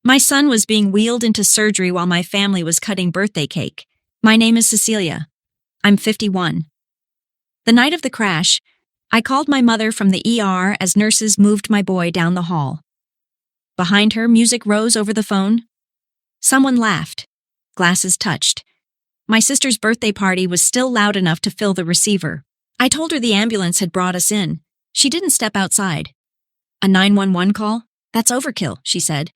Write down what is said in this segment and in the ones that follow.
My son was being wheeled into surgery while my family was cutting birthday cake. My name is Cecilia. I'm 51. The night of the crash, I called my mother from the ER as nurses moved my boy down the hall. Behind her, music rose over the phone. Someone laughed. Glasses touched. My sister's birthday party was still loud enough to fill the receiver. I told her the ambulance had brought us in. She didn't step outside. A 911 call? That's overkill, she said.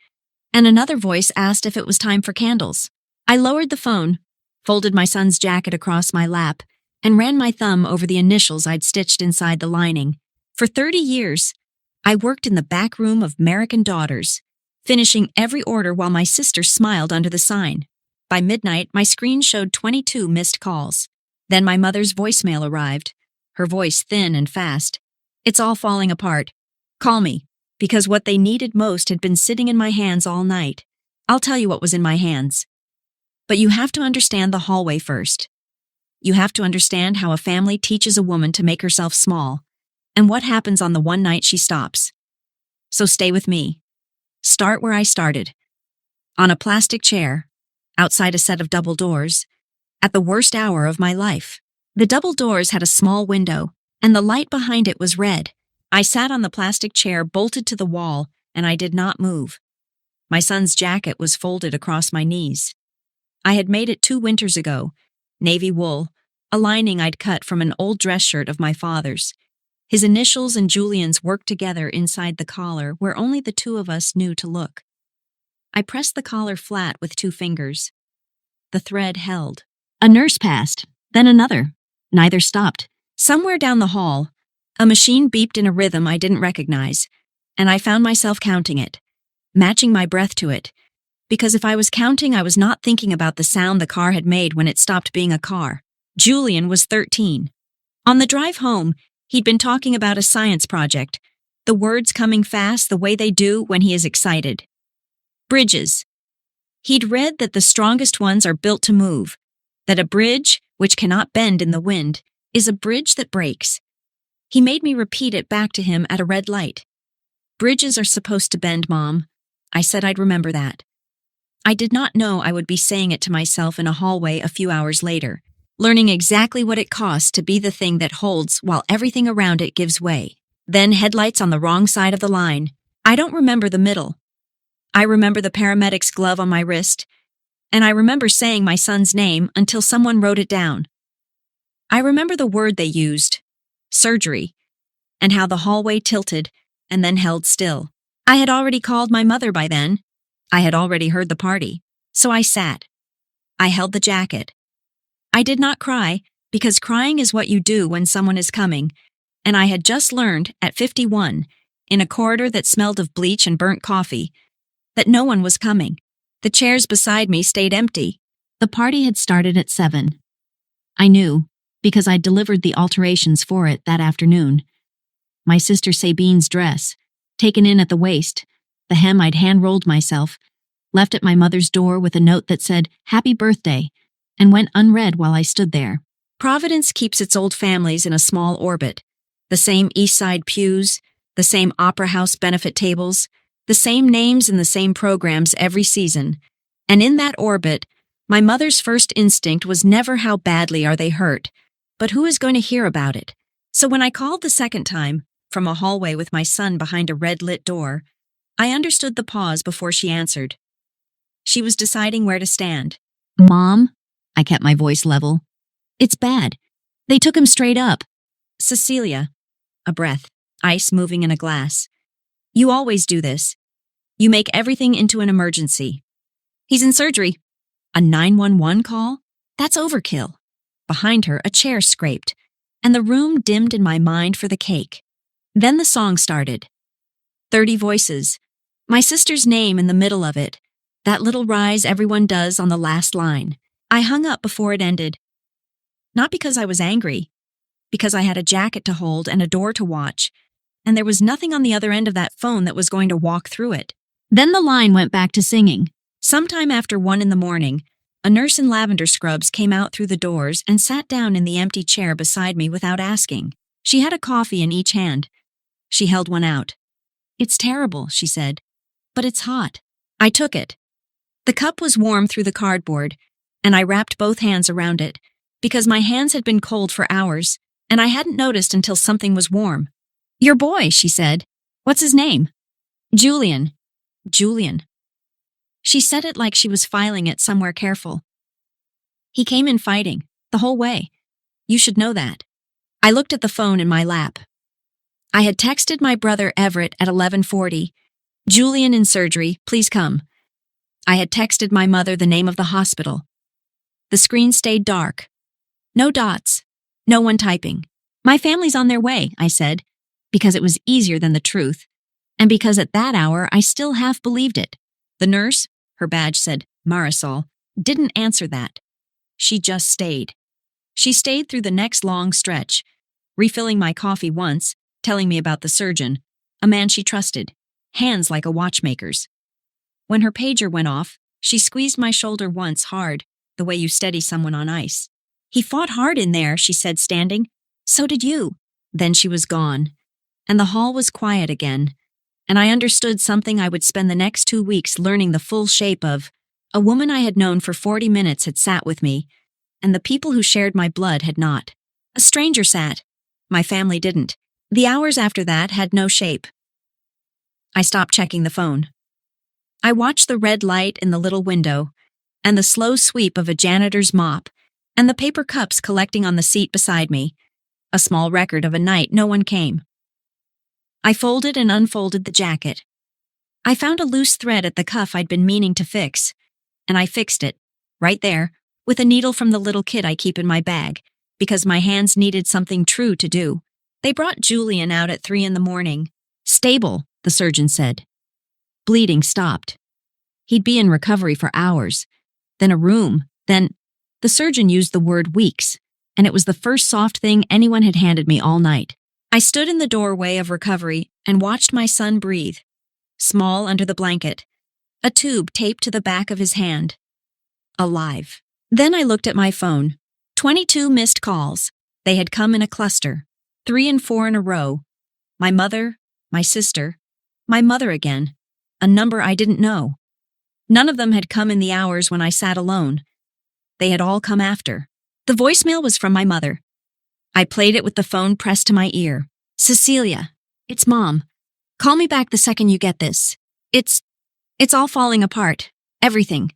And another voice asked if it was time for candles. I lowered the phone, folded my son's jacket across my lap, and ran my thumb over the initials I'd stitched inside the lining. For 30 years, I worked in the back room of American Daughters, finishing every order while my sister smiled under the sign. By midnight, my screen showed 22 missed calls. Then my mother's voicemail arrived, her voice thin and fast. It's all falling apart. Call me, because what they needed most had been sitting in my hands all night. I'll tell you what was in my hands. But you have to understand the hallway first. You have to understand how a family teaches a woman to make herself small, and what happens on the one night she stops. So stay with me. Start where I started. On a plastic chair, outside a set of double doors, at the worst hour of my life. The double doors had a small window, and the light behind it was red. I sat on the plastic chair bolted to the wall, and I did not move. My son's jacket was folded across my knees. I had made it 2 winters ago, navy wool, a lining I'd cut from an old dress shirt of my father's. His initials and Julian's worked together inside the collar where only the two of us knew to look. I pressed the collar flat with 2 fingers. The thread held. A nurse passed, then another. Neither stopped. Somewhere down the hall, a machine beeped in a rhythm I didn't recognize, and I found myself counting it, matching my breath to it, because if I was counting, I was not thinking about the sound the car had made when it stopped being a car. Julian was 13. On the drive home, he'd been talking about a science project, the words coming fast the way they do when he is excited. Bridges. He'd read that the strongest ones are built to move, that a bridge, which cannot bend in the wind, is a bridge that breaks. He made me repeat it back to him at a red light. Bridges are supposed to bend, Mom. I said I'd remember that. I did not know I would be saying it to myself in a hallway a few hours later, learning exactly what it costs to be the thing that holds while everything around it gives way. Then headlights on the wrong side of the line. I don't remember the middle. I remember the paramedic's glove on my wrist, and I remember saying my son's name until someone wrote it down. I remember the word they used, surgery, and how the hallway tilted and then held still. I had already called my mother by then. I had already heard the party. So I sat. I held the jacket. I did not cry, because crying is what you do when someone is coming, and I had just learned, at 51, in a corridor that smelled of bleach and burnt coffee, that no one was coming. The chairs beside me stayed empty. The party had started at 7. I knew, because I'd delivered the alterations for it that afternoon. My sister Sabine's dress, taken in at the waist, the hem I'd hand-rolled myself, left at my mother's door with a note that said, "Happy birthday," and went unread while I stood there. Providence keeps its old families in a small orbit. The same East Side pews, the same Opera House benefit tables, the same names and the same programs every season. And in that orbit, my mother's first instinct was never how badly are they hurt, but who is going to hear about it? So when I called the second time, from a hallway with my son behind a red-lit door, I understood the pause before she answered. She was deciding where to stand. "Mom," I kept my voice level. "It's bad. They took him straight up." "Cecilia." A breath, ice moving in a glass. "You always do this. You make everything into an emergency." "He's in surgery." A 911 call? That's overkill. Behind her, a chair scraped, and the room dimmed in my mind for the cake. Then the song started. 30 voices. My sister's name in the middle of it. That little rise everyone does on the last line. I hung up before it ended. Not because I was angry, because I had a jacket to hold and a door to watch, and there was nothing on the other end of that phone that was going to walk through it. Then the line went back to singing. Sometime after 1 in the morning, a nurse in lavender scrubs came out through the doors and sat down in the empty chair beside me without asking. She had a coffee in each hand. She held one out. "It's terrible," she said, "but it's hot." I took it. The cup was warm through the cardboard, and I wrapped both hands around it, because my hands had been cold for hours, and I hadn't noticed until something was warm. Your boy, she said. What's his name? Julian. Julian. She said it like she was filing it somewhere careful. He came in fighting, the whole way. You should know that. I looked at the phone in my lap. I had texted my brother Everett at 11:40. Julian in surgery, please come. I had texted my mother the name of the hospital. The screen stayed dark. No dots. No one typing. My family's on their way, I said, because it was easier than the truth, and because at that hour I still half believed it. The nurse, her badge said Marisol, didn't answer that. She just stayed. She stayed through the next long stretch, refilling my coffee once, telling me about the surgeon, a man she trusted, hands like a watchmaker's. When her pager went off, she squeezed my shoulder once hard, the way you steady someone on ice. He fought hard in there, she said, standing. So did you. Then she was gone, and the hall was quiet again, and I understood something I would spend the next 2 weeks learning the full shape of. A woman I had known for 40 minutes had sat with me, and the people who shared my blood had not. A stranger sat. My family didn't. The hours after that had no shape. I stopped checking the phone. I watched the red light in the little window, and the slow sweep of a janitor's mop, and the paper cups collecting on the seat beside me, a small record of a night no one came. I folded and unfolded the jacket. I found a loose thread at the cuff I'd been meaning to fix, and I fixed it, right there, with a needle from the little kit I keep in my bag, because my hands needed something true to do. They brought Julian out at 3 a.m. Stable, the surgeon said. Bleeding stopped. He'd be in recovery for hours, then a room, then... The surgeon used the word weeks, and it was the first soft thing anyone had handed me all night. I stood in the doorway of recovery and watched my son breathe, small under the blanket, a tube taped to the back of his hand. Alive. Then I looked at my phone. 22 missed calls. They had come in a cluster, 3 and 4 in a row. My mother, my sister, my mother again, a number I didn't know. None of them had come in the hours when I sat alone. They had all come after. The voicemail was from my mother. I played it with the phone pressed to my ear. Cecilia, it's Mom. Call me back the second you get this. It's all falling apart. Everything.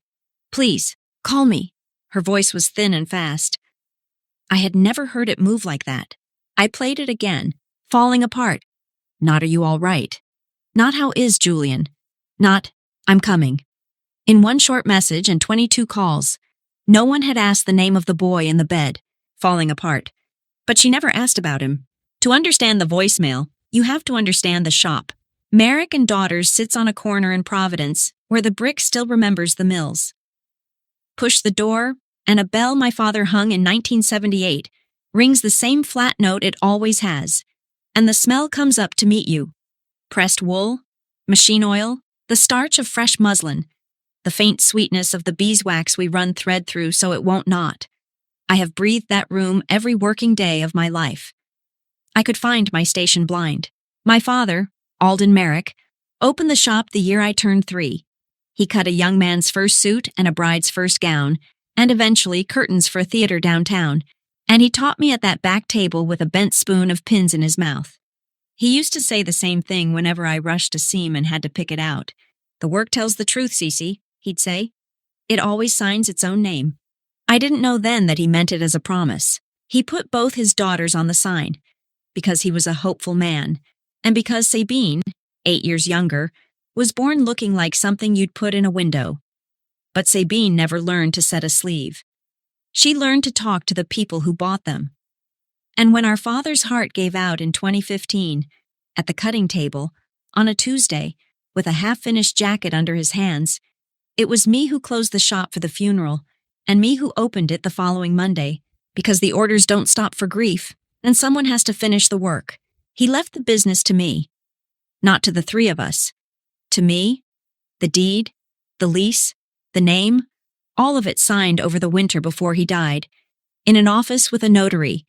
Please, call me. Her voice was thin and fast. I had never heard it move like that. I played it again. Falling apart. Not are you all right? Not how is Julian? Not, I'm coming. In one short message and 22 calls, no one had asked the name of the boy in the bed, falling apart. But she never asked about him. To understand the voicemail, you have to understand the shop. Merrick and Daughters sits on a corner in Providence, where the brick still remembers the mills. Push the door, and a bell my father hung in 1978 rings the same flat note it always has, and the smell comes up to meet you. Pressed wool, machine oil, the starch of fresh muslin, the faint sweetness of the beeswax we run thread through so it won't knot. I have breathed that room every working day of my life. I could find my station blind. My father, Alden Merrick, opened the shop the year I turned 3. He cut a young man's first suit and a bride's first gown, and eventually curtains for a theater downtown, and he taught me at that back table with a bent spoon of pins in his mouth. He used to say the same thing whenever I rushed a seam and had to pick it out. The work tells the truth, Cece, he'd say. It always signs its own name. I didn't know then that he meant it as a promise. He put both his daughters on the sign, because he was a hopeful man, and because Sabine, 8 years younger, was born looking like something you'd put in a window. But Sabine never learned to set a sleeve. She learned to talk to the people who bought them. And when our father's heart gave out in 2015, at the cutting table, on a Tuesday, with a half-finished jacket under his hands, it was me who closed the shop for the funeral, and me who opened it the following Monday, because the orders don't stop for grief, and someone has to finish the work. He left the business to me. Not to the 3 of us. To me, the deed, the lease, the name, all of it signed over the winter before he died, in an office with a notary,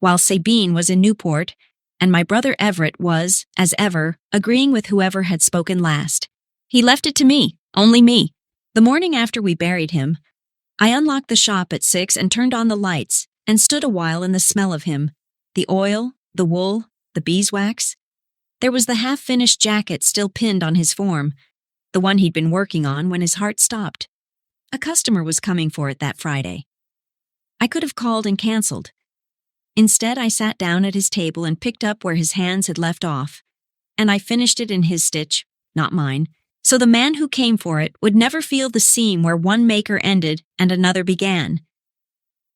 while Sabine was in Newport, and my brother Everett was, as ever, agreeing with whoever had spoken last. He left it to me. Only me. The morning after we buried him, I unlocked the shop at 6 and turned on the lights and stood a while in the smell of him. The oil, the wool, the beeswax. There was the half-finished jacket still pinned on his form, the one he'd been working on when his heart stopped. A customer was coming for it that Friday. I could have called and canceled. Instead, I sat down at his table and picked up where his hands had left off, and I finished it in his stitch, not mine, so the man who came for it would never feel the seam where one maker ended and another began.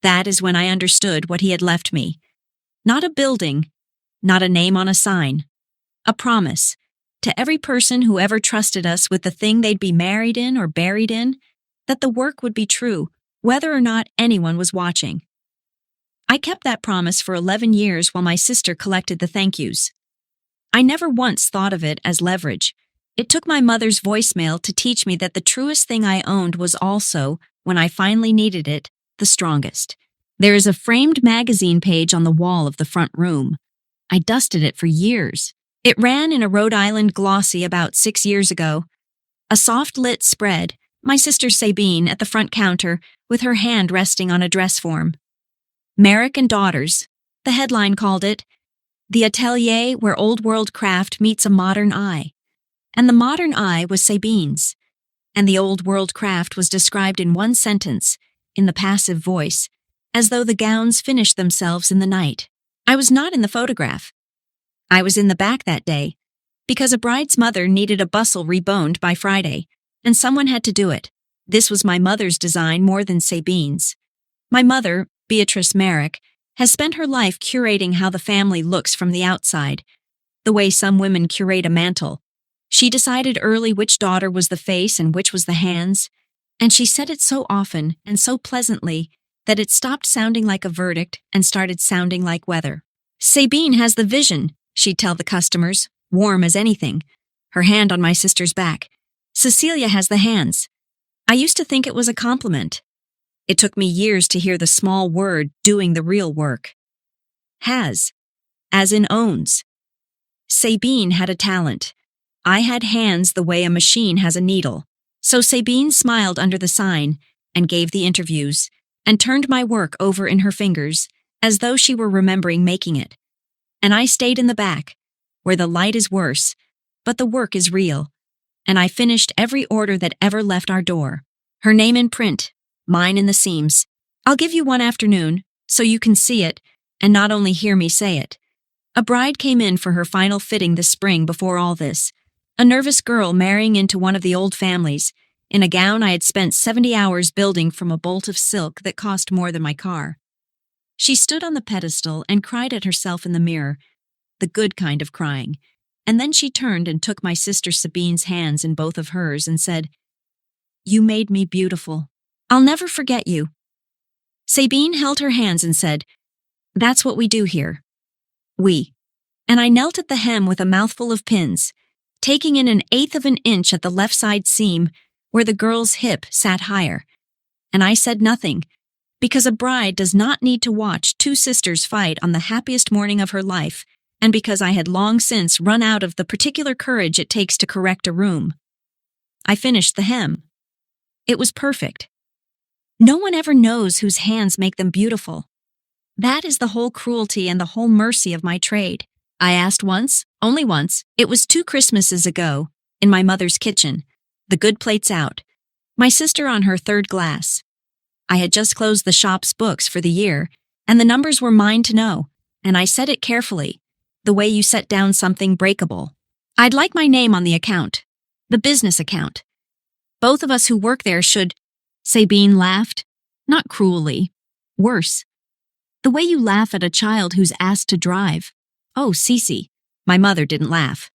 That is when I understood what he had left me. Not a building, not a name on a sign. A promise, to every person who ever trusted us with the thing they'd be married in or buried in, that the work would be true, whether or not anyone was watching. I kept that promise for 11 years while my sister collected the thank yous. I never once thought of it as leverage. It took my mother's voicemail to teach me that the truest thing I owned was also, when I finally needed it, the strongest. There is a framed magazine page on the wall of the front room. I dusted it for years. It ran in a Rhode Island glossy about 6 years ago. A soft-lit spread, my sister Sabine at the front counter with her hand resting on a dress form. Merrick and Daughters, the headline called it, the atelier where old-world craft meets a modern eye. And the modern eye was Sabine's, and the old-world craft was described in one sentence, in the passive voice, as though the gowns finished themselves in the night. I was not in the photograph. I was in the back that day, because a bride's mother needed a bustle reboned by Friday, and someone had to do it. This was my mother's design more than Sabine's. My mother, Beatrice Merrick, has spent her life curating how the family looks from the outside, the way some women curate a mantle. She decided early which daughter was the face and which was the hands, and she said it so often and so pleasantly that it stopped sounding like a verdict and started sounding like weather. Sabine has the vision, she'd tell the customers, warm as anything, her hand on my sister's back. Cecilia has the hands. I used to think it was a compliment. It took me years to hear the small word doing the real work. Has, as in owns. Sabine had a talent. I had hands the way a machine has a needle. So Sabine smiled under the sign and gave the interviews and turned my work over in her fingers as though she were remembering making it. And I stayed in the back, where the light is worse, but the work is real. And I finished every order that ever left our door. Her name in print, mine in the seams. I'll give you one afternoon, so you can see it, and not only hear me say it. A bride came in for her final fitting this spring before all this. A nervous girl marrying into one of the old families, in a gown I had spent 70 hours building from a bolt of silk that cost more than my car. She stood on the pedestal and cried at herself in the mirror, the good kind of crying, and then she turned and took my sister Sabine's hands in both of hers and said, "You made me beautiful. I'll never forget you." Sabine held her hands and said, "That's what we do here. We." And I knelt at the hem with a mouthful of pins, taking in 1/8 of an inch at the left side seam where the girl's hip sat higher. And I said nothing, because a bride does not need to watch two sisters fight on the happiest morning of her life, and because I had long since run out of the particular courage it takes to correct a room. I finished the hem. It was perfect. No one ever knows whose hands make them beautiful. That is the whole cruelty and the whole mercy of my trade. I asked once, only once, it was 2 Christmases ago, in my mother's kitchen, the good plates out, my sister on her 3rd glass. I had just closed the shop's books for the year, and the numbers were mine to know, and I said it carefully, the way you set down something breakable. I'd like my name on the account, the business account. Both of us who work there should. Sabine laughed, not cruelly, worse. The way you laugh at a child who's asked to drive. Oh, Cece. My mother didn't laugh.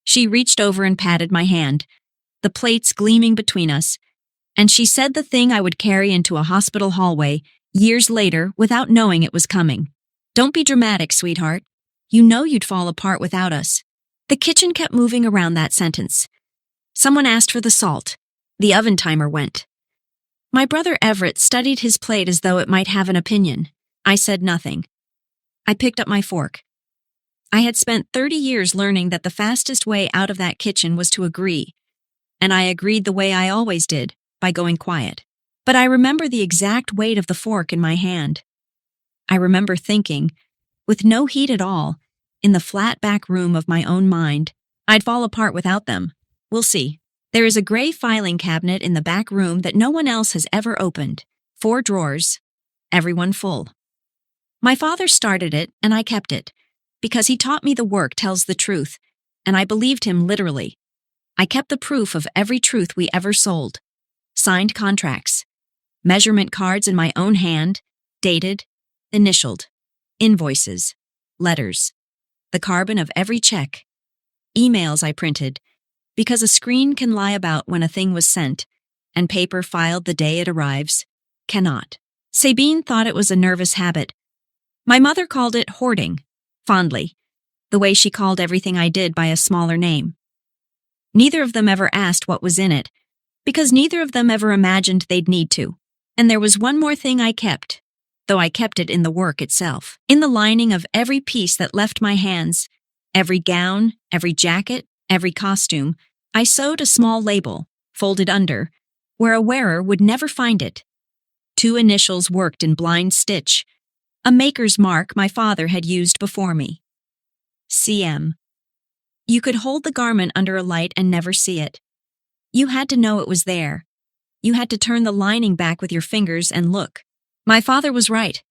She reached over and patted my hand, the plates gleaming between us, and she said the thing I would carry into a hospital hallway years later without knowing it was coming. Don't be dramatic, sweetheart. You know you'd fall apart without us. The kitchen kept moving around that sentence. Someone asked for the salt. The oven timer went. My brother Everett studied his plate as though it might have an opinion. I said nothing. I picked up my fork. I had spent 30 years learning that the fastest way out of that kitchen was to agree. and I agreed the way I always did, by going quiet. But I remember the exact weight of the fork in my hand. I remember thinking, with no heat at all, in the flat back room of my own mind, I'd fall apart without them. We'll see. There is a gray filing cabinet in the back room that no one else has ever opened. 4 drawers, everyone full. My father started it, and I kept it, because he taught me the work tells the truth, and I believed him literally. I kept the proof of every truth we ever sold. Signed contracts. Measurement cards in my own hand, dated, initialed. Invoices. Letters. The carbon of every check. Emails I printed, because a screen can lie about when a thing was sent, and paper filed the day it arrives cannot. Sabine thought it was a nervous habit. My mother called it hoarding, fondly, the way she called everything I did by a smaller name. Neither of them ever asked what was in it, because neither of them ever imagined they'd need to. And there was one more thing I kept, though I kept it in the work itself. In the lining of every piece that left my hands, every gown, every jacket, every costume, I sewed a small label, folded under, where a wearer would never find it. 2 initials worked in blind stitch, a maker's mark my father had used before me. CM. You could hold the garment under a light and never see it. You had to know it was there. You had to turn the lining back with your fingers and look. My father was right.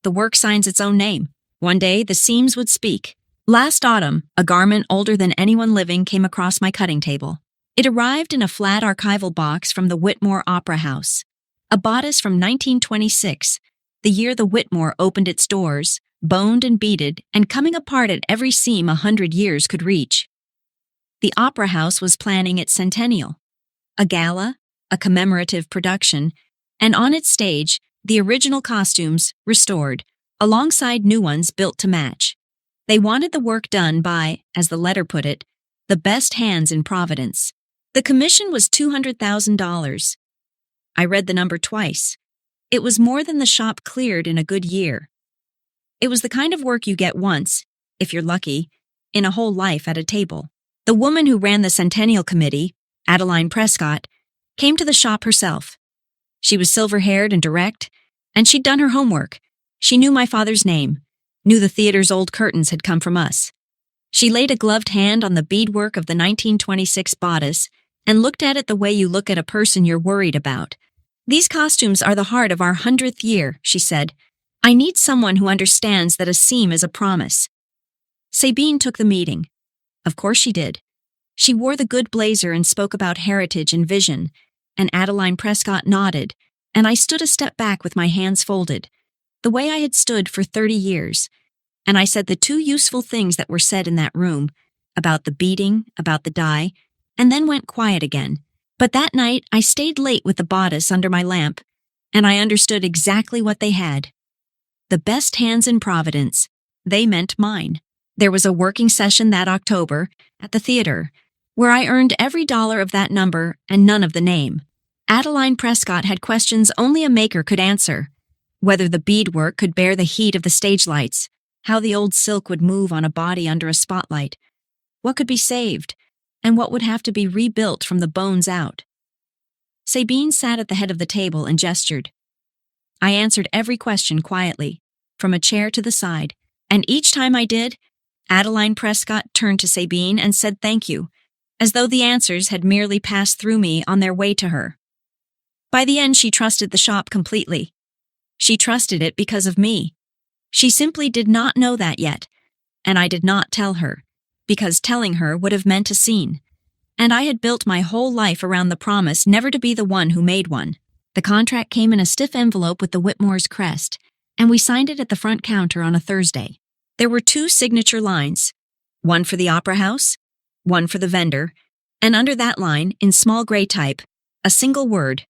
The work signs its own name. One day, the seams would speak. Last autumn, a garment older than anyone living came across my cutting table. It arrived in a flat archival box from the Whitmore Opera House. A bodice from 1926, the year the Whitmore opened its doors, boned and beaded, and coming apart at every seam 100 years could reach. The Opera House was planning its centennial. A gala, a commemorative production, and on its stage, the original costumes, restored, alongside new ones built to match. They wanted the work done by, as the letter put it, the best hands in Providence. The commission was $200,000. I read the number twice. It was more than the shop cleared in a good year. It was the kind of work you get once, if you're lucky, in a whole life at a table. The woman who ran the Centennial Committee, Adeline Prescott, came to the shop herself. She was silver-haired and direct, and she'd done her homework. She knew my father's name, knew the theater's old curtains had come from us. She laid a gloved hand on the beadwork of the 1926 bodice and looked at it the way you look at a person you're worried about. These costumes are the heart of our 100th year, she said. I need someone who understands that a seam is a promise. Sabine took the meeting. Of course she did. She wore the good blazer and spoke about heritage and vision, and Adeline Prescott nodded, and I stood a step back with my hands folded, the way I had stood for 30 years, and I said the 2 useful things that were said in that room, about the beading, about the dye, and then went quiet again. But that night, I stayed late with the bodice under my lamp, and I understood exactly what they had. The best hands in Providence. They meant mine. There was a working session that October at the theater, where I earned every dollar of that number and none of the name. Adeline Prescott had questions only a maker could answer. Whether the beadwork could bear the heat of the stage lights, how the old silk would move on a body under a spotlight, what could be saved, and what would have to be rebuilt from the bones out. Sabine sat at the head of the table and gestured. I answered every question quietly, from a chair to the side, and each time I did, Adeline Prescott turned to Sabine and said thank you, as though the answers had merely passed through me on their way to her. By the end, she trusted the shop completely. She trusted it because of me. She simply did not know that yet, and I did not tell her, because telling her would have meant a scene. And I had built my whole life around the promise never to be the one who made one. The contract came in a stiff envelope with the Whitmore's crest, and we signed it at the front counter on a Thursday. There were 2 signature lines, one for the Opera House, one for the vendor, and under that line, in small gray type, a single word,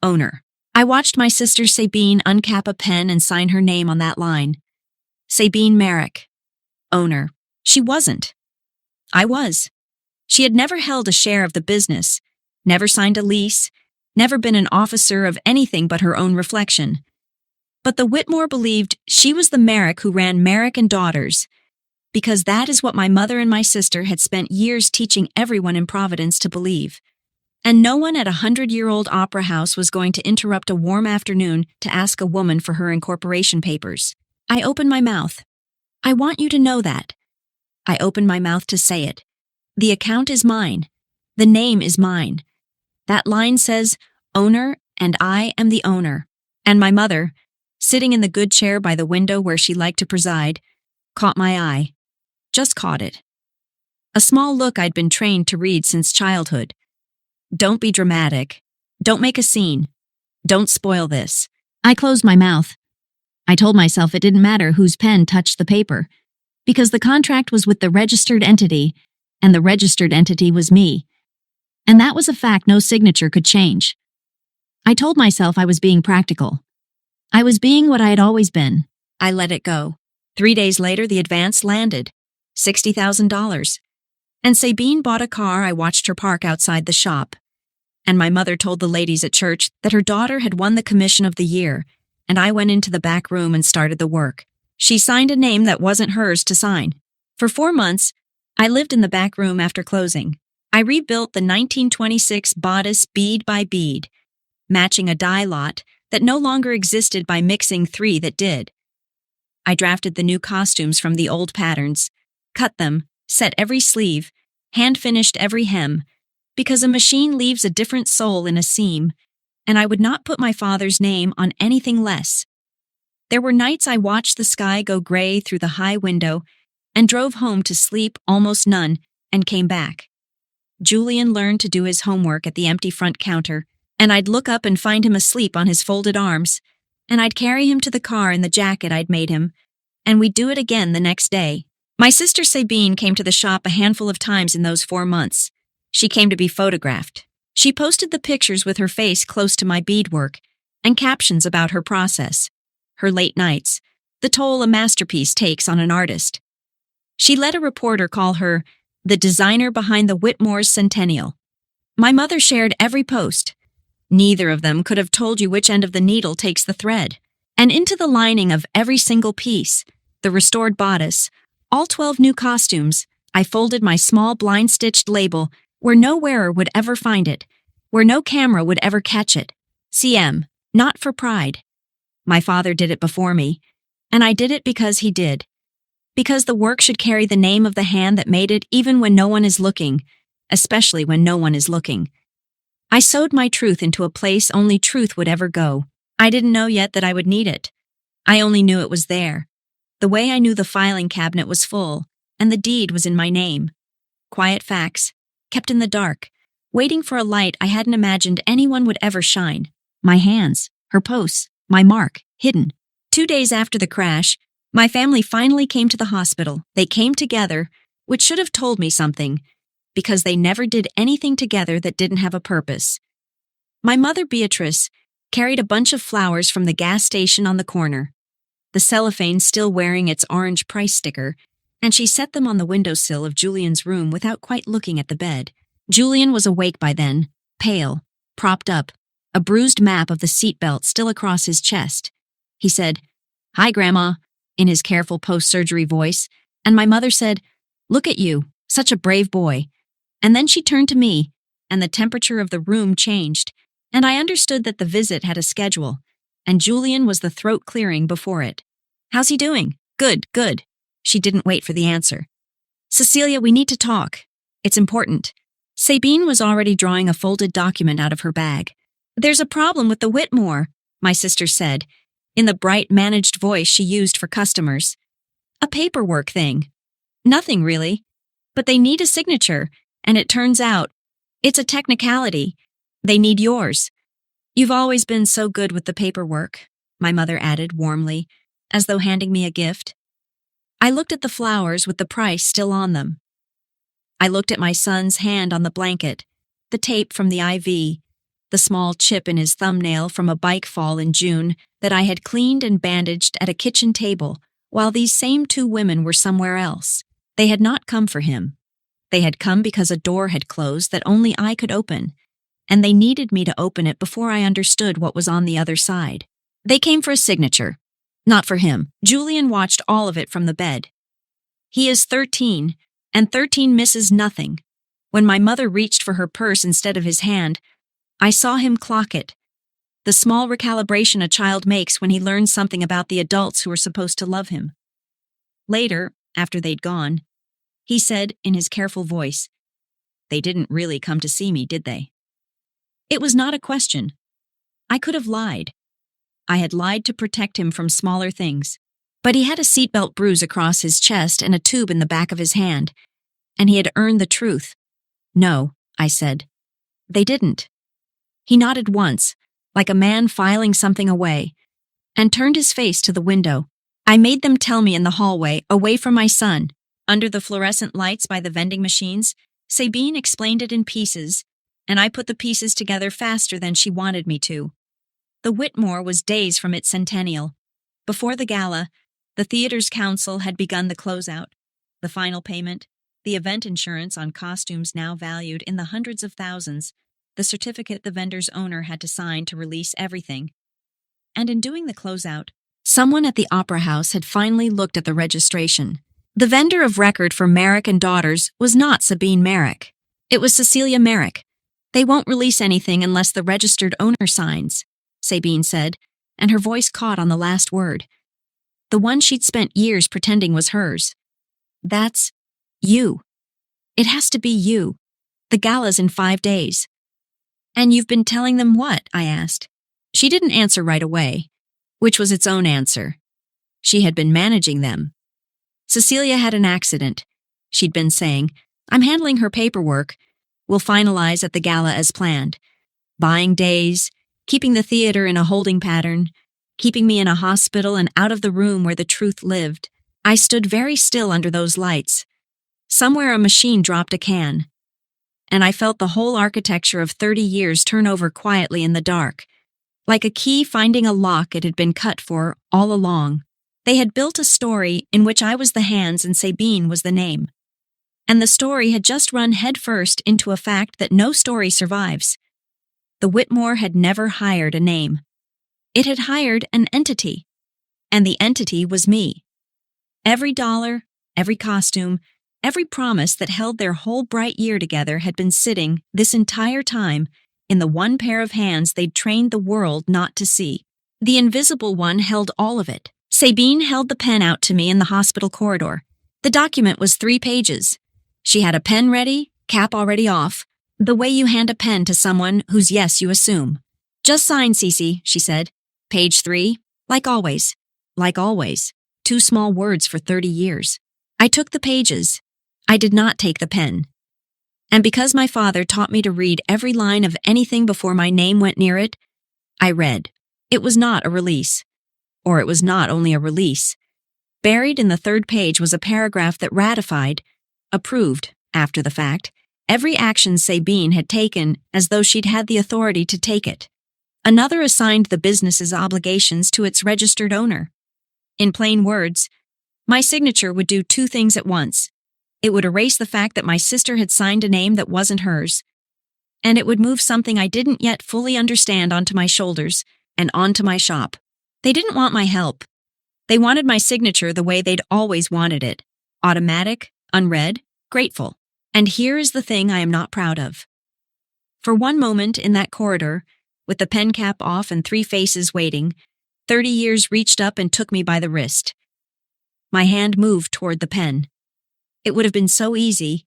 owner. I watched my sister Sabine uncap a pen and sign her name on that line. Sabine Merrick, owner. She wasn't. I was. She had never held a share of the business, never signed a lease, never been an officer of anything but her own reflection. But the Whitmore believed she was the Merrick who ran Merrick and Daughters, because that is what my mother and my sister had spent years teaching everyone in Providence to believe. And no one at a 100-year-old opera house was going to interrupt a warm afternoon to ask a woman for her incorporation papers. I opened my mouth. I want you to know that. I opened my mouth to say it. The account is mine. The name is mine. That line says, owner, and I am the owner. And my mother, sitting in the good chair by the window where she liked to preside, caught my eye. Just caught it. A small look I'd been trained to read since childhood. Don't be dramatic. Don't make a scene. Don't spoil this. I closed my mouth. I told myself it didn't matter whose pen touched the paper, because the contract was with the registered entity, and the registered entity was me. And that was a fact no signature could change. I told myself I was being practical. I was being what I had always been. I let it go. 3 days later, the advance landed. $60,000. And Sabine bought a car I watched her park outside the shop. And my mother told the ladies at church that her daughter had won the commission of the year, and I went into the back room and started the work. She signed a name that wasn't hers to sign. For 4 months, I lived in the back room after closing. I rebuilt the 1926 bodice bead by bead, matching a dye lot that no longer existed by mixing 3 that did. I drafted the new costumes from the old patterns, cut them, set every sleeve, hand-finished every hem, because a machine leaves a different soul in a seam, and I would not put my father's name on anything less. There were nights I watched the sky go gray through the high window and drove home to sleep almost none and came back. Julian learned to do his homework at the empty front counter, and I'd look up and find him asleep on his folded arms, and I'd carry him to the car in the jacket I'd made him, and we'd do it again the next day. My sister Sabine came to the shop a handful of times in those 4 months. She came to be photographed. She posted the pictures with her face close to my beadwork and captions about her process, her late nights, the toll a masterpiece takes on an artist. She let a reporter call her the designer behind the Whitmore's centennial. My mother shared every post. Neither of them could have told you which end of the needle takes the thread. And into the lining of every single piece, the restored bodice, all 12 new costumes, I folded my small blind-stitched label where no wearer would ever find it, where no camera would ever catch it. CM, not for pride. My father did it before me, and I did it because he did. Because the work should carry the name of the hand that made it even when no one is looking, especially when no one is looking. I sewed my truth into a place only truth would ever go. I didn't know yet that I would need it. I only knew it was there. The way I knew the filing cabinet was full, and the deed was in my name. Quiet facts, kept in the dark, waiting for a light I hadn't imagined anyone would ever shine. My hands, her posts, my mark, hidden. 2 days after the crash, my family finally came to the hospital. They came together, which should have told me something, because they never did anything together that didn't have a purpose. My mother, Beatrice, carried a bunch of flowers from the gas station on the corner, the cellophane still wearing its orange price sticker, and she set them on the windowsill of Julian's room without quite looking at the bed. Julian was awake by then, pale, propped up, a bruised map of the seatbelt still across his chest. He said, "Hi, Grandma," in his careful post-surgery voice, and my mother said, "Look at you, such a brave boy." And then she turned to me, and the temperature of the room changed, and I understood that the visit had a schedule, and Julian was the throat clearing before it. "How's he doing?" "Good, good." She didn't wait for the answer. "Cecilia, we need to talk. It's important." Sabine was already drawing a folded document out of her bag. "There's a problem with the Whitmore," my sister said, in the bright, managed voice she used for customers. "A paperwork thing. Nothing, really. But they need a signature, and it turns out it's a technicality. They need yours. You've always been so good with the paperwork," my mother added warmly, as though handing me a gift. I looked at the flowers with the price still on them. I looked at my son's hand on the blanket, the tape from the IV, the small chip in his thumbnail from a bike fall in June that I had cleaned and bandaged at a kitchen table while these same 2 women were somewhere else. They had not come for him. They had come because a door had closed that only I could open, and they needed me to open it before I understood what was on the other side. They came for a signature. Not for him. Julian watched all of it from the bed. He is 13, and 13 misses nothing. When my mother reached for her purse instead of his hand, I saw him clock it. The small recalibration a child makes when he learns something about the adults who are supposed to love him. Later, after they'd gone, he said in his careful voice, "They didn't really come to see me, did they?" It was not a question. I could have lied. I had lied to protect him from smaller things. But he had a seatbelt bruise across his chest and a tube in the back of his hand, and he had earned the truth. "No," I said. "They didn't." He nodded once, like a man filing something away, and turned his face to the window. "I made them tell me in the hallway, away from my son." Under the fluorescent lights by the vending machines, Sabine explained it in pieces, and I put the pieces together faster than she wanted me to. The Whitmore was days from its centennial. Before the gala, the theater's council had begun the closeout, the final payment, the event insurance on costumes now valued in the hundreds of thousands, the certificate the vendor's owner had to sign to release everything. And in doing the closeout, someone at the opera house had finally looked at the registration. The vendor of record for Merrick and Daughters was not Sabine Merrick. It was Cecilia Merrick. "They won't release anything unless the registered owner signs," Sabine said, and her voice caught on the last word. The one she'd spent years pretending was hers. "That's you. It has to be you. The gala's in 5 days." "And you've been telling them what?" I asked. She didn't answer right away, which was its own answer. She had been managing them. "Cecilia had an accident," she'd been saying. "I'm handling her paperwork. We'll finalize at the gala as planned. Buying days, keeping the theater in a holding pattern, keeping me in a hospital and out of the room where the truth lived." I stood very still under those lights. Somewhere a machine dropped a can, and I felt the whole architecture of 30 years turn over quietly in the dark. Like a key finding a lock it had been cut for all along. They had built a story in which I was the hands and Sabine was the name. And the story had just run headfirst into a fact that no story survives. The Whitmore had never hired a name. It had hired an entity. And the entity was me. Every dollar, every costume, every promise that held their whole bright year together had been sitting, this entire time, in the one pair of hands they'd trained the world not to see. The invisible one held all of it. Sabine held the pen out to me in the hospital corridor. The document was 3 pages. She had a pen ready, cap already off, the way you hand a pen to someone whose yes you assume. "Just sign, Cece," she said. "Page 3, like always." Like always. 2 small words for 30 years. I took the pages. I did not take the pen. And because my father taught me to read every line of anything before my name went near it, I read. It was not a release. Or it was not only a release. Buried in the 3rd page was a paragraph that ratified, approved, after the fact, every action Sabine had taken as though she'd had the authority to take it. Another assigned the business's obligations to its registered owner. In plain words, my signature would do 2 things at once. It would erase the fact that my sister had signed a name that wasn't hers, and it would move something I didn't yet fully understand onto my shoulders and onto my shop. They didn't want my help. They wanted my signature the way they'd always wanted it. Automatic, unread, grateful. And here is the thing I am not proud of. For one moment in that corridor, with the pen cap off and 3 faces waiting, 30 years reached up and took me by the wrist. My hand moved toward the pen. It would have been so easy.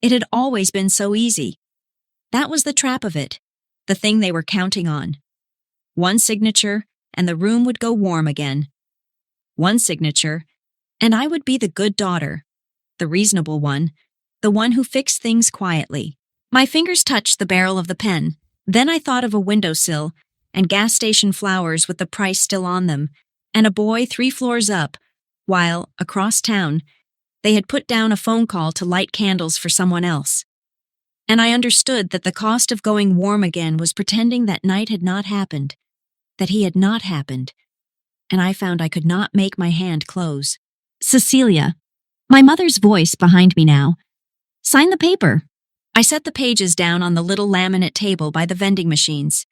It had always been so easy. That was the trap of it, the thing they were counting on. One signature, and the room would go warm again. One signature, and I would be the good daughter, the reasonable one, the one who fixed things quietly. My fingers touched the barrel of the pen. Then I thought of a windowsill, and gas station flowers with the price still on them, and a boy 3 floors up, while, across town, they had put down a phone call to light candles for someone else. And I understood that the cost of going warm again was pretending that night had not happened, that he had not happened, and I found I could not make my hand close. "Cecilia," my mother's voice behind me now, "sign the paper." I set the pages down on the little laminate table by the vending machines.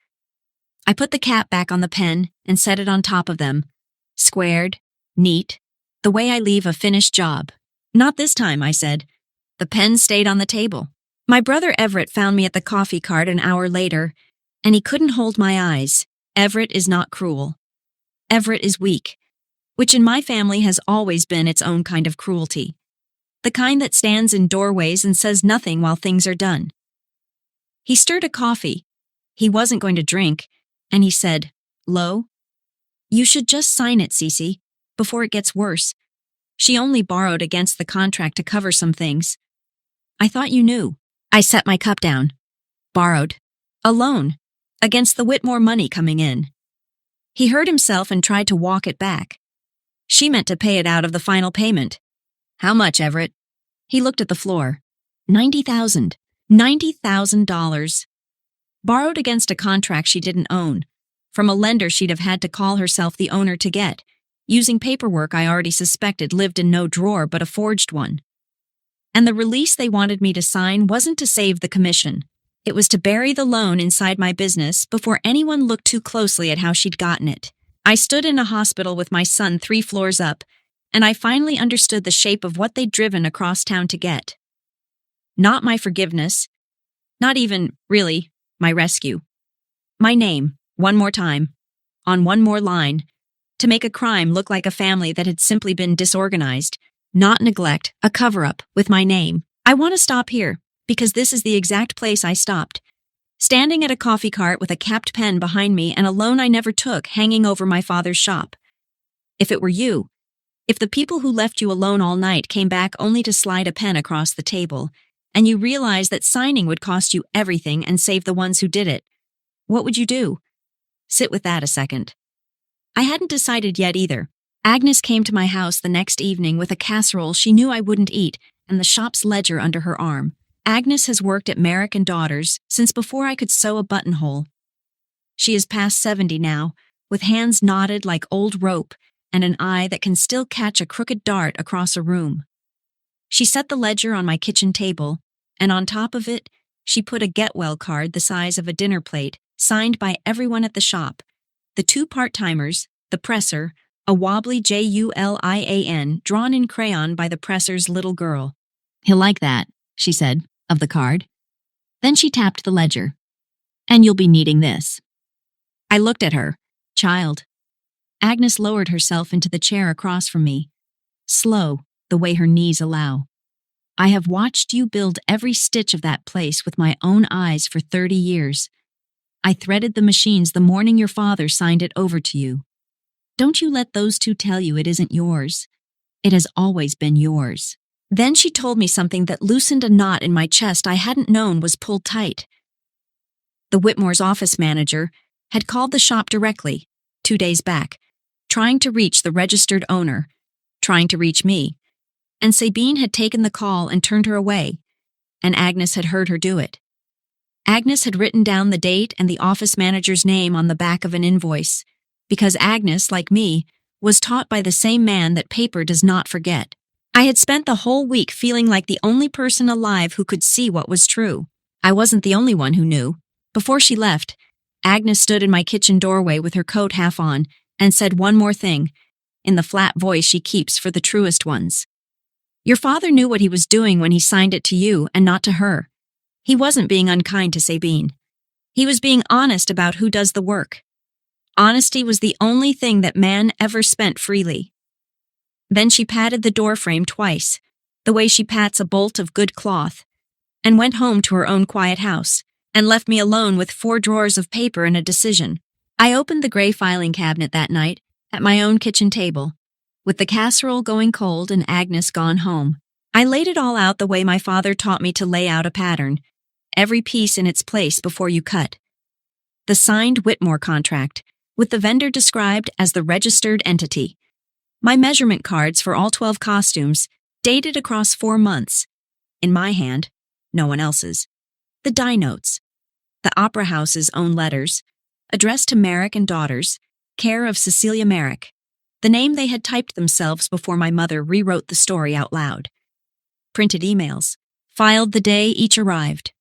I put the cap back on the pen and set it on top of them, squared, neat, the way I leave a finished job. "Not this time," I said. The pen stayed on the table. My brother Everett found me at the coffee cart an hour later, and he couldn't hold my eyes. Everett is not cruel. Everett is weak, which in my family has always been its own kind of cruelty. The kind that stands in doorways and says nothing while things are done. He stirred a coffee. He wasn't going to drink, and he said, "Lo, you should just sign it, Cece, before it gets worse. She only borrowed against the contract to cover some things. I thought you knew." I set my cup down. Borrowed. A loan. Against the Whitmore money coming in. He hurt himself and tried to walk it back. She meant to pay it out of the final payment. "How much, Everett?" He looked at the floor. $90,000. $90,000. Borrowed against a contract she didn't own. From a lender she'd have had to call herself the owner to get, using paperwork I already suspected lived in no drawer but a forged one. And the release they wanted me to sign wasn't to save the commission. It was to bury the loan inside my business before anyone looked too closely at how she'd gotten it. I stood in a hospital with my son 3 floors up, and I finally understood the shape of what they'd driven across town to get. Not my forgiveness. Not even, really, my rescue. My name, one more time, on one more line, to make a crime look like a family that had simply been disorganized. Not neglect, a cover-up, with my name. I want to stop here, because this is the exact place I stopped. Standing at a coffee cart with a capped pen behind me and a loan I never took hanging over my father's shop. If it were you, if the people who left you alone all night came back only to slide a pen across the table, and you realized that signing would cost you everything and save the ones who did it, what would you do? Sit with that a second. I hadn't decided yet either. Agnes came to my house the next evening with a casserole she knew I wouldn't eat and the shop's ledger under her arm. Agnes has worked at Merrick and Daughters since before I could sew a buttonhole. She is past 70 now, with hands knotted like old rope and an eye that can still catch a crooked dart across a room. She set the ledger on my kitchen table, and on top of it, she put a get well card the size of a dinner plate, signed by everyone at the shop, the 2 part-timers, the presser, a wobbly JULIAN drawn in crayon by the presser's little girl. "He'll like that," she said, of the card. Then she tapped the ledger. "And you'll be needing this." I looked at her. Child. Agnes lowered herself into the chair across from me. Slow, the way her knees allow. "I have watched you build every stitch of that place with my own eyes for 30 years. I threaded the machines the morning your father signed it over to you. Don't you let those 2 tell you it isn't yours. It has always been yours." Then she told me something that loosened a knot in my chest I hadn't known was pulled tight. The Whitmore's office manager had called the shop directly, 2 days back, trying to reach the registered owner, trying to reach me, and Sabine had taken the call and turned her away, and Agnes had heard her do it. Agnes had written down the date and the office manager's name on the back of an invoice, because Agnes, like me, was taught by the same man that paper does not forget. I had spent the whole week feeling like the only person alive who could see what was true. I wasn't the only one who knew. Before she left, Agnes stood in my kitchen doorway with her coat half on and said one more thing, in the flat voice she keeps for the truest ones. "Your father knew what he was doing when he signed it to you and not to her. He wasn't being unkind to Sabine. He was being honest about who does the work. Honesty was the only thing that man ever spent freely." Then she patted the doorframe twice, the way she pats a bolt of good cloth, and went home to her own quiet house, and left me alone with 4 drawers of paper and a decision. I opened the gray filing cabinet that night, at my own kitchen table, with the casserole going cold and Agnes gone home. I laid it all out the way my father taught me to lay out a pattern, every piece in its place before you cut. The signed Whitmore contract, with the vendor described as the registered entity. My measurement cards for all 12 costumes, dated across 4 months. In my hand, no one else's. The die notes. The Opera House's own letters, addressed to Merrick and Daughters, care of Cecilia Merrick, the name they had typed themselves before my mother rewrote the story out loud. Printed emails, filed the day each arrived.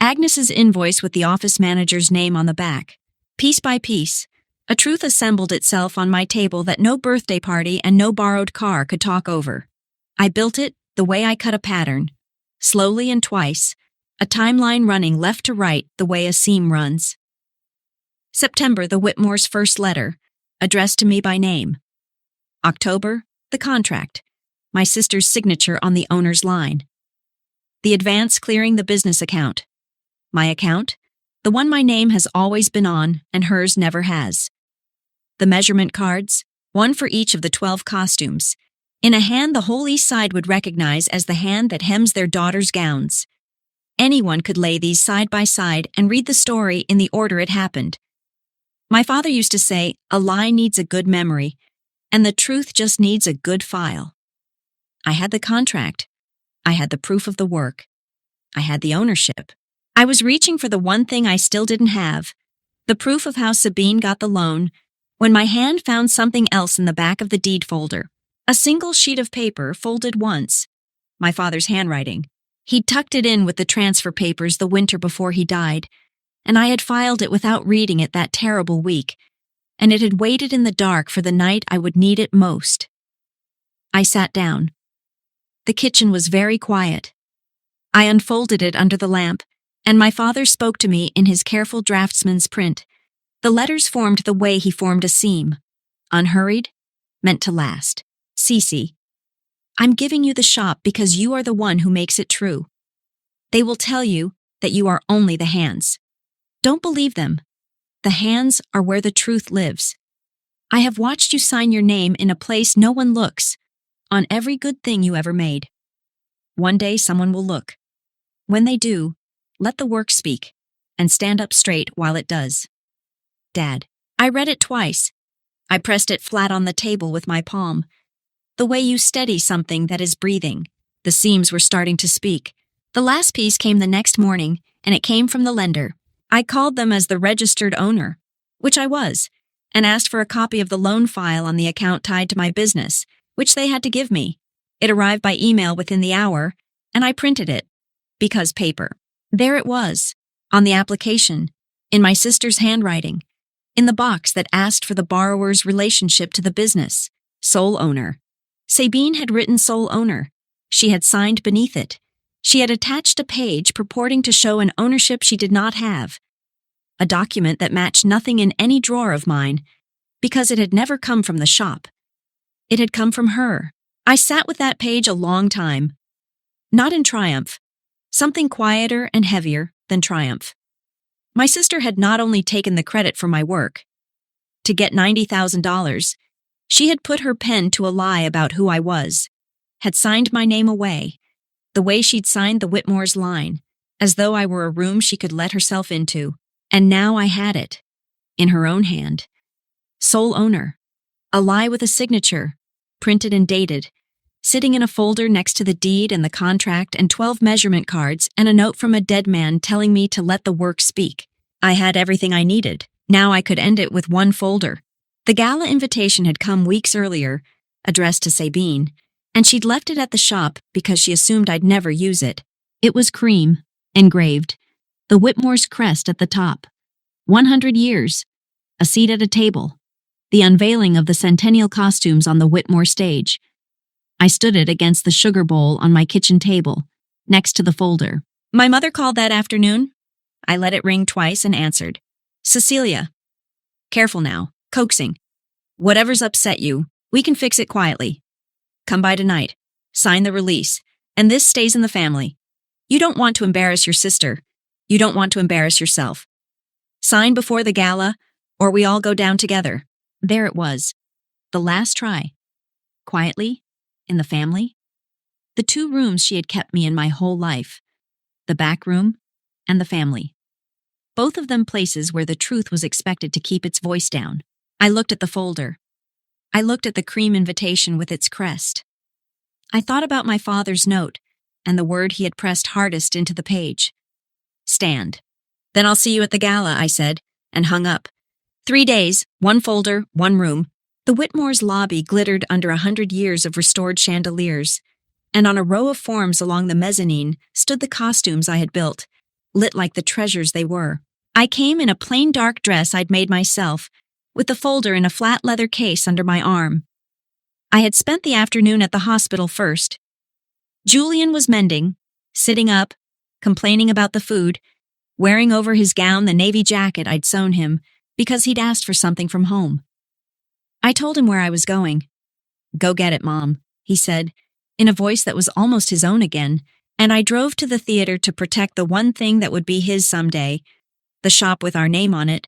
Agnes's invoice with the office manager's name on the back. Piece by piece, a truth assembled itself on my table that no birthday party and no borrowed car could talk over. I built it the way I cut a pattern, slowly and twice, a timeline running left to right the way a seam runs. September, the Whitmore's first letter, addressed to me by name. October, the contract, my sister's signature on the owner's line. The advance clearing the business account. My account, the one my name has always been on and hers never has. The measurement cards, one for each of the 12 costumes, in a hand the whole East Side would recognize as the hand that hems their daughters' gowns. Anyone could lay these side by side and read the story in the order it happened. My father used to say, a lie needs a good memory, and the truth just needs a good file. I had the contract. I had the proof of the work. I had the ownership. I was reaching for the one thing I still didn't have, the proof of how Sabine got the loan, when my hand found something else in the back of the deed folder. A single sheet of paper folded once. My father's handwriting. He'd tucked it in with the transfer papers the winter before he died, and I had filed it without reading it that terrible week, and it had waited in the dark for the night I would need it most. I sat down. The kitchen was very quiet. I unfolded it under the lamp, and my father spoke to me in his careful draftsman's print. The letters formed the way he formed a seam. Unhurried, meant to last. Cece, I'm giving you the shop because you are the one who makes it true. They will tell you that you are only the hands. Don't believe them. The hands are where the truth lives. I have watched you sign your name in a place no one looks, on every good thing you ever made. One day someone will look. When they do, let the work speak, and stand up straight while it does. Dad, I read it twice. I pressed it flat on the table with my palm. The way you steady something that is breathing. The seams were starting to speak. The last piece came the next morning, and it came from the lender. I called them as the registered owner, which I was, and asked for a copy of the loan file on the account tied to my business, which they had to give me. It arrived by email within the hour, and I printed it, because paper. There it was, on the application, in my sister's handwriting, in the box that asked for the borrower's relationship to the business, sole owner. Sabine had written sole owner. She had signed beneath it. She had attached a page purporting to show an ownership she did not have. A document that matched nothing in any drawer of mine, because it had never come from the shop. It had come from her. I sat with that page a long time. Not in triumph. Something quieter and heavier than triumph. My sister had not only taken the credit for my work. To get $90,000, she had put her pen to a lie about who I was, had signed my name away, the way she'd signed the Whitmore's line, as though I were a room she could let herself into. And now I had it, in her own hand. Sole owner, a lie with a signature, printed and dated, sitting in a folder next to the deed and the contract and 12 measurement cards and a note from a dead man telling me to let the work speak. I had everything I needed. Now I could end it with one folder. The gala invitation had come weeks earlier, addressed to Sabine, and she'd left it at the shop because she assumed I'd never use it. It was cream, engraved, the Whitmore's crest at the top. 100 years, a seat at a table, the unveiling of the centennial costumes on the Whitmore stage. I stood it against the sugar bowl on my kitchen table, next to the folder. My mother called that afternoon. I let it ring twice and answered. Cecilia. Careful now. Coaxing. Whatever's upset you, we can fix it quietly. Come by tonight. Sign the release. And this stays in the family. You don't want to embarrass your sister. You don't want to embarrass yourself. Sign before the gala, or we all go down together. There it was. The last try. Quietly, in the family. The 2 rooms she had kept me in my whole life. The back room and the family. Both of them places where the truth was expected to keep its voice down. I looked at the folder. I looked at the cream invitation with its crest. I thought about my father's note and the word he had pressed hardest into the page. Stand. Then I'll see you at the gala, I said, and hung up. 3 days, 1 folder, 1 room. The Whitmore's lobby glittered under 100 years of restored chandeliers, and on a row of forms along the mezzanine stood the costumes I had built, lit like the treasures they were. I came in a plain dark dress I'd made myself, with the folder in a flat leather case under my arm. I had spent the afternoon at the hospital first. Julian was mending, sitting up, complaining about the food, wearing over his gown the navy jacket I'd sewn him because he'd asked for something from home. I told him where I was going. "Go get it, Mom," he said, in a voice that was almost his own again, and I drove to the theater to protect the one thing that would be his someday, the shop with our name on it,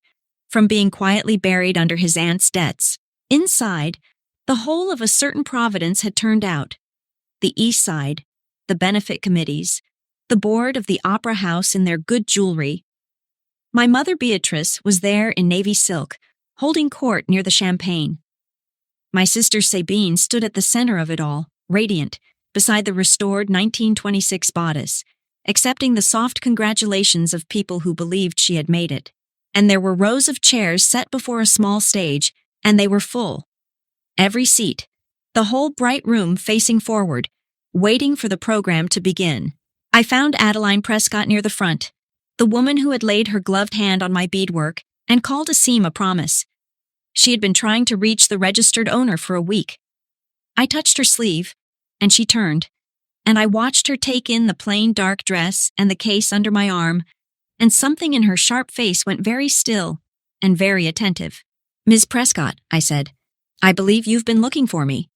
from being quietly buried under his aunt's debts. Inside, the whole of a certain Providence had turned out. The East Side, the benefit committees, the board of the Opera House in their good jewelry. My mother Beatrice was there in navy silk, holding court near the champagne. My sister Sabine stood at the center of it all, radiant, beside the restored 1926 bodice, accepting the soft congratulations of people who believed she had made it. And there were rows of chairs set before a small stage, and they were full. Every seat, the whole bright room facing forward, waiting for the program to begin. I found Adeline Prescott near the front, the woman who had laid her gloved hand on my beadwork and called a seam a promise. She had been trying to reach the registered owner for a week. I touched her sleeve, and she turned, and I watched her take in the plain dark dress and the case under my arm, and something in her sharp face went very still and very attentive. "Ms. Prescott," I said, "I believe you've been looking for me."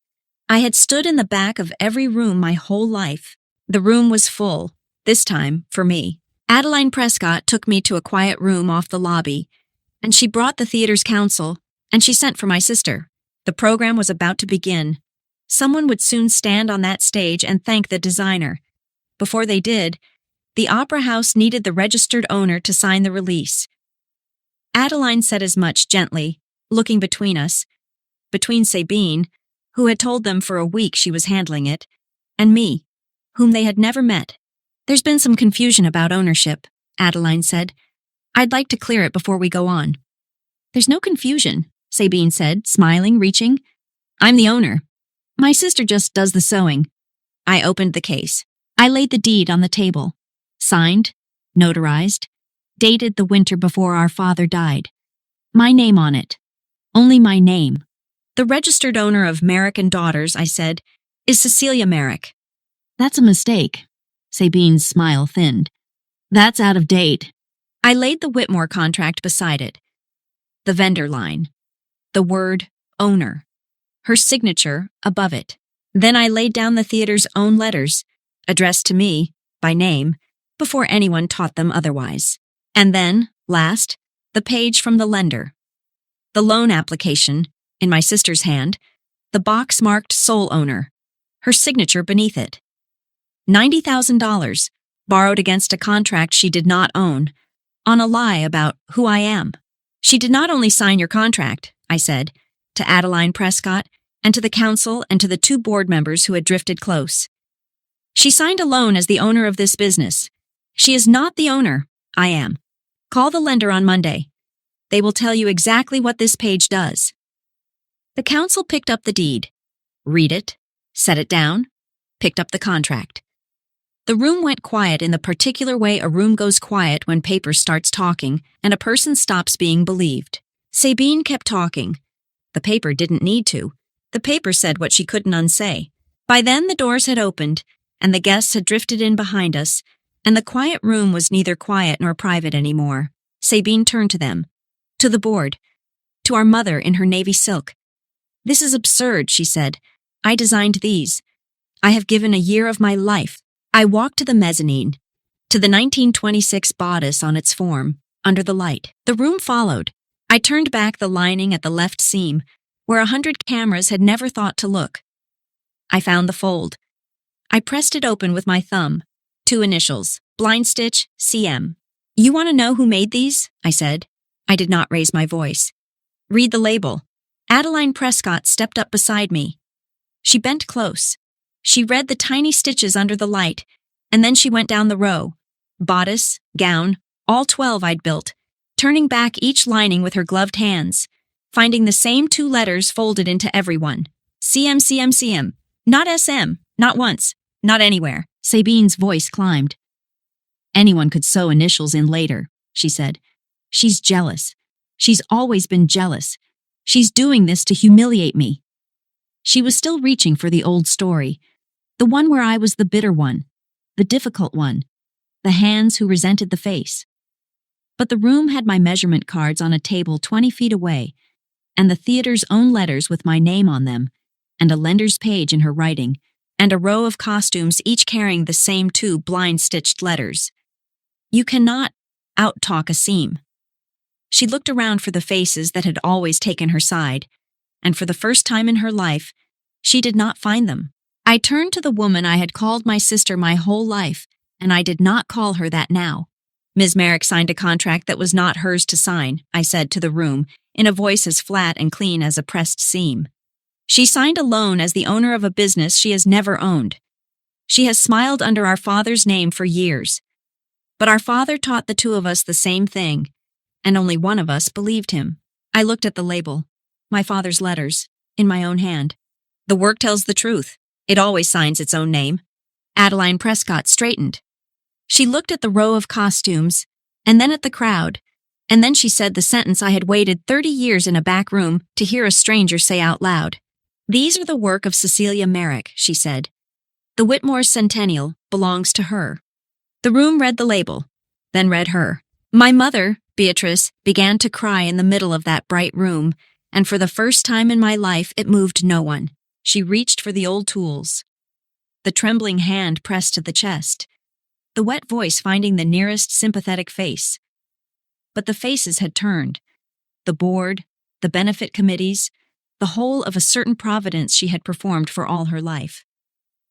I had stood in the back of every room my whole life. The room was full, this time, for me. Adeline Prescott took me to a quiet room off the lobby, and she brought the theater's counsel, and she sent for my sister. The program was about to begin. Someone would soon stand on that stage and thank the designer. Before they did, the Opera House needed the registered owner to sign the release. Adeline said as much gently, looking between us, between Sabine, who had told them for a week she was handling it, and me, whom they had never met. "There's been some confusion about ownership," Adeline said. "I'd like to clear it before we go on." "There's no confusion," Sabine said, smiling, reaching. "I'm the owner. My sister just does the sewing." I opened the case. I laid the deed on the table. Signed, notarized, dated the winter before our father died. My name on it. Only my name. "The registered owner of Merrick and Daughters," I said, "is Cecilia Merrick." "That's a mistake." Sabine's smile thinned. "That's out of date." I laid the Whitmore contract beside it. The vendor line. The word owner. Her signature above it. Then I laid down the theater's own letters, addressed to me, by name, before anyone taught them otherwise. And then, last, the page from the lender. The loan application, in my sister's hand, the box marked sole owner, her signature beneath it. $90,000, borrowed against a contract she did not own, on a lie about who I am. "She did not only sign your contract," I said, to Adeline Prescott, and to the council and to the 2 board members who had drifted close. "She signed a loan as the owner of this business. She is not the owner. I am. Call the lender on Monday. They will tell you exactly what this page does." The council picked up the deed, read it, set it down, picked up the contract. The room went quiet in the particular way a room goes quiet when paper starts talking and a person stops being believed. Sabine kept talking. The paper didn't need to. The paper said what she couldn't unsay. By then the doors had opened, and the guests had drifted in behind us, and the quiet room was neither quiet nor private anymore. Sabine turned to them, to the board, to our mother in her navy silk. "This is absurd," she said. "I designed these. I have given a year of my life." I walked to the mezzanine, to the 1926 bodice on its form, under the light. The room followed. I turned back the lining at the left seam, where 100 cameras had never thought to look. I found the fold. I pressed it open with my thumb. 2 initials, blind stitch, CM. "You want to know who made these?" I said. I did not raise my voice. "Read the label." Adeline Prescott stepped up beside me. She bent close. She read the tiny stitches under the light, and then she went down the row. Bodice, gown, all 12 I'd built, turning back each lining with her gloved hands, finding the same 2 letters folded into every one. CM, CM, CM. Not SM, not once, not anywhere. Sabine's voice climbed. "Anyone could sew initials in later," she said. "She's jealous. She's always been jealous. She's doing this to humiliate me." She was still reaching for the old story, the one where I was the bitter one, the difficult one, the the hands who resented the face. But the room had my measurement cards on a table 20 feet away, and the theater's own letters with my name on them, and a lender's page in her writing, and a row of costumes each carrying the same two blind-stitched letters. You cannot out-talk a seam. She looked around for the faces that had always taken her side, and for the first time in her life, she did not find them. I turned to the woman I had called my sister my whole life, and I did not call her that now. Ms. Merrick signed a contract that was not hers to sign, I said to the room, in a voice as flat and clean as a pressed seam. She signed a loan as the owner of a business she has never owned. She has smiled under our father's name for years. But our father taught the two of us the same thing, and only one of us believed him. I looked at the label, my father's letters, in my own hand. The work tells the truth. It always signs its own name. Adeline Prescott straightened. She looked at the row of costumes, and then at the crowd, and then she said the sentence I had waited 30 years in a back room to hear a stranger say out loud. These are the work of Cecilia Merrick, she said. The Whitmore Centennial belongs to her. The room read the label, then read her. My mother, Beatrice, began to cry in the middle of that bright room, and for the first time in my life it moved no one. She reached for the old tools. The trembling hand pressed to the chest, the wet voice finding the nearest sympathetic face. But the faces had turned. The board, the benefit committees, the whole of a certain providence she had performed for all her life.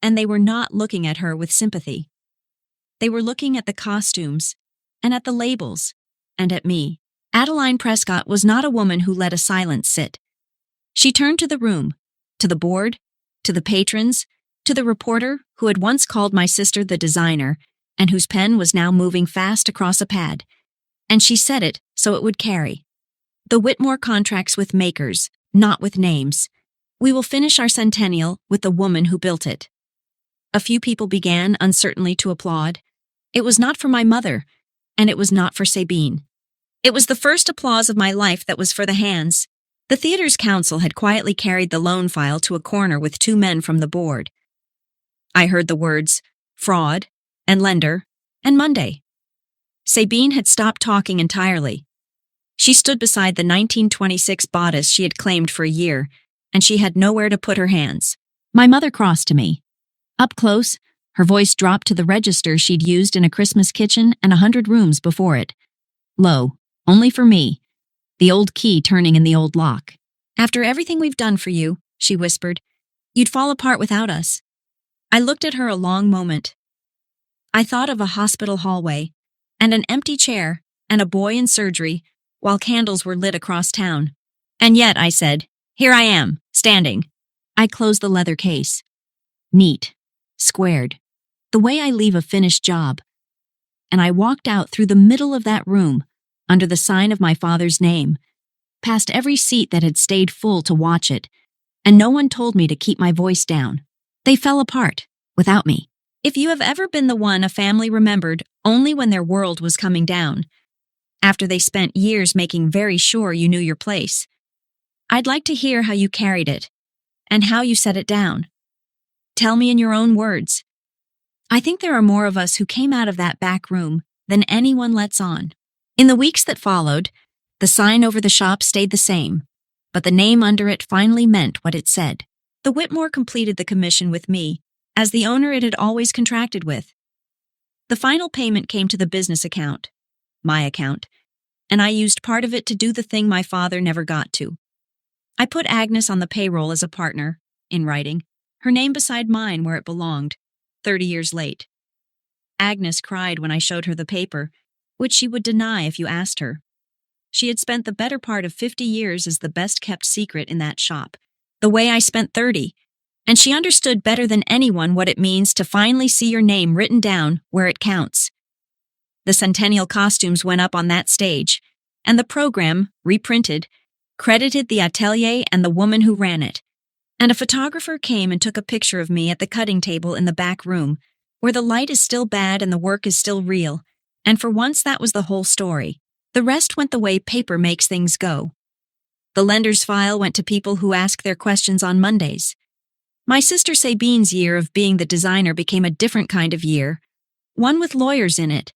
And they were not looking at her with sympathy. They were looking at the costumes, and at the labels, and at me. Adeline Prescott was not a woman who let a silence sit. She turned to the room, to the board, to the patrons, to the reporter who had once called my sister the designer, and whose pen was now moving fast across a pad. And she said it so it would carry. The Whitmore contracts with makers, not with names. We will finish our centennial with the woman who built it. A few people began uncertainly to applaud. It was not for my mother, and it was not for Sabine. It was the first applause of my life that was for the hands. The theater's counsel had quietly carried the loan file to a corner with two men from the board. I heard the words, fraud, and lender, and Monday. Sabine had stopped talking entirely. She stood beside the 1926 bodice she had claimed for a year, and she had nowhere to put her hands. My mother crossed to me. Up close, her voice dropped to the register she'd used in a Christmas kitchen and 100 rooms before it. Low, only for me, the old key turning in the old lock. After everything we've done for you, she whispered, you'd fall apart without us. I looked at her a long moment. I thought of a hospital hallway, and an empty chair, and a boy in surgery, while candles were lit across town. And yet, I said, here I am, standing. I closed the leather case. Neat, squared, the way I leave a finished job. And I walked out through the middle of that room, under the sign of my father's name, past every seat that had stayed full to watch it, and no one told me to keep my voice down. They fell apart, without me. If you have ever been the one a family remembered only when their world was coming down, after they spent years making very sure you knew your place, I'd like to hear how you carried it, and how you set it down. Tell me in your own words. I think there are more of us who came out of that back room than anyone lets on. In the weeks that followed, the sign over the shop stayed the same, but the name under it finally meant what it said. The Whitmore completed the commission with me, as the owner it had always contracted with. The final payment came to the business account, my account, and I used part of it to do the thing my father never got to. I put Agnes on the payroll as a partner, in writing, her name beside mine where it belonged, 30 years late. Agnes cried when I showed her the paper, which she would deny if you asked her. She had spent the better part of 50 years as the best-kept secret in that shop, the way I spent 30, and she understood better than anyone what it means to finally see your name written down where it counts. The centennial costumes went up on that stage, and the program, reprinted, credited the atelier and the woman who ran it. And a photographer came and took a picture of me at the cutting table in the back room, where the light is still bad and the work is still real, and for once that was the whole story. The rest went the way paper makes things go. The lender's file went to people who ask their questions on Mondays. My sister Sabine's year of being the designer became a different kind of year, one with lawyers in it,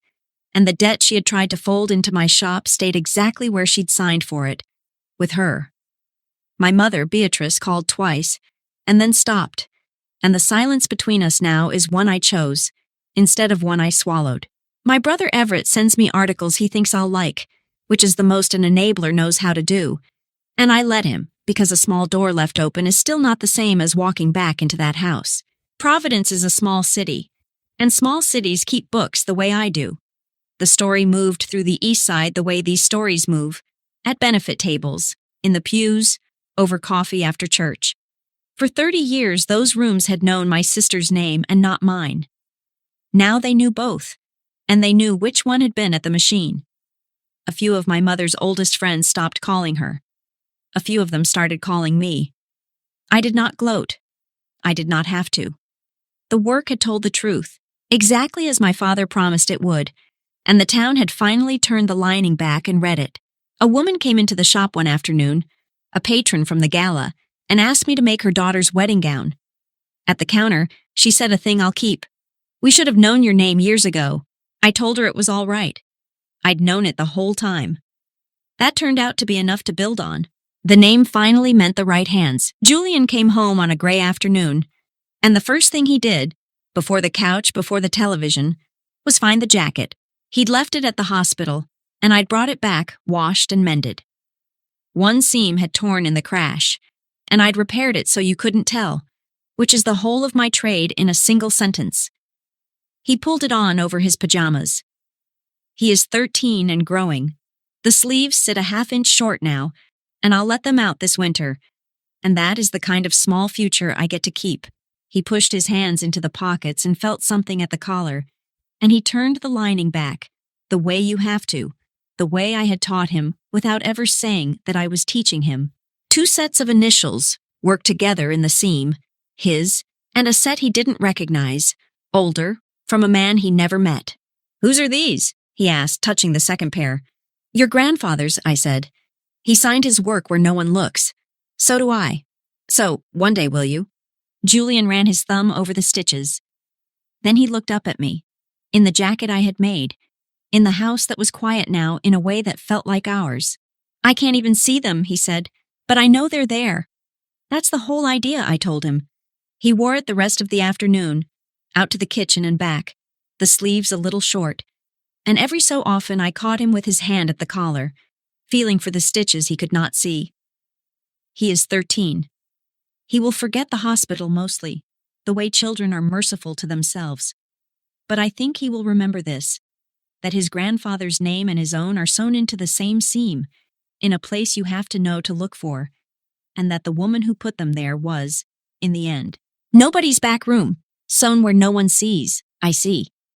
and the debt she had tried to fold into my shop stayed exactly where she'd signed for it, with her. My mother, Beatrice, called twice, and then stopped, and the silence between us now is one I chose, instead of one I swallowed. My brother Everett sends me articles he thinks I'll like, which is the most an enabler knows how to do, and I let him, because a small door left open is still not the same as walking back into that house. Providence is a small city, and small cities keep books the way I do. The story moved through the east side the way these stories move, at benefit tables, in the pews, over coffee after church. For 30 years, those rooms had known my sister's name and not mine. Now they knew both, and they knew which one had been at the machine. A few of my mother's oldest friends stopped calling her. A few of them started calling me. I did not gloat. I did not have to. The work had told the truth, exactly as my father promised it would, and the town had finally turned the lining back and read it. A woman came into the shop one afternoon, a patron from the gala, and asked me to make her daughter's wedding gown. At the counter, she said a thing I'll keep. "We should have known your name years ago." I told her it was all right. I'd known it the whole time. That turned out to be enough to build on. The name finally meant the right hands. Julian came home on a gray afternoon, and the first thing he did, before the couch, before the television, was find the jacket. He'd left it at the hospital, and I'd brought it back, washed and mended. One seam had torn in the crash, and I'd repaired it so you couldn't tell, which is the whole of my trade in a single sentence. He pulled it on over his pajamas. He is 13 and growing. The sleeves sit a half-inch short now, and I'll let them out this winter, and that is the kind of small future I get to keep. He pushed his hands into the pockets and felt something at the collar, and he turned the lining back, the way you have to, the way I had taught him without ever saying that I was teaching him. 2 sets of initials worked together in the seam, his, and a set he didn't recognize, older, from a man he never met. "Whose are these?" he asked, touching the second pair. "Your grandfather's," I said. "He signed his work where no one looks. So do I. So, one day, will you?" Julian ran his thumb over the stitches. Then he looked up at me, in the jacket I had made, in the house that was quiet now in a way that felt like ours. "I can't even see them," he said, "but I know they're there." "That's the whole idea," I told him. He wore it the rest of the afternoon, out to the kitchen and back, the sleeves a little short, and every so often I caught him with his hand at the collar, feeling for the stitches he could not see. He is 13. He will forget the hospital mostly, the way children are merciful to themselves. But I think he will remember this, that his grandfather's name and his own are sewn into the same seam, in a place you have to know to look for, and that the woman who put them there was, in the end, nobody's back room, sewn where no one sees, I see.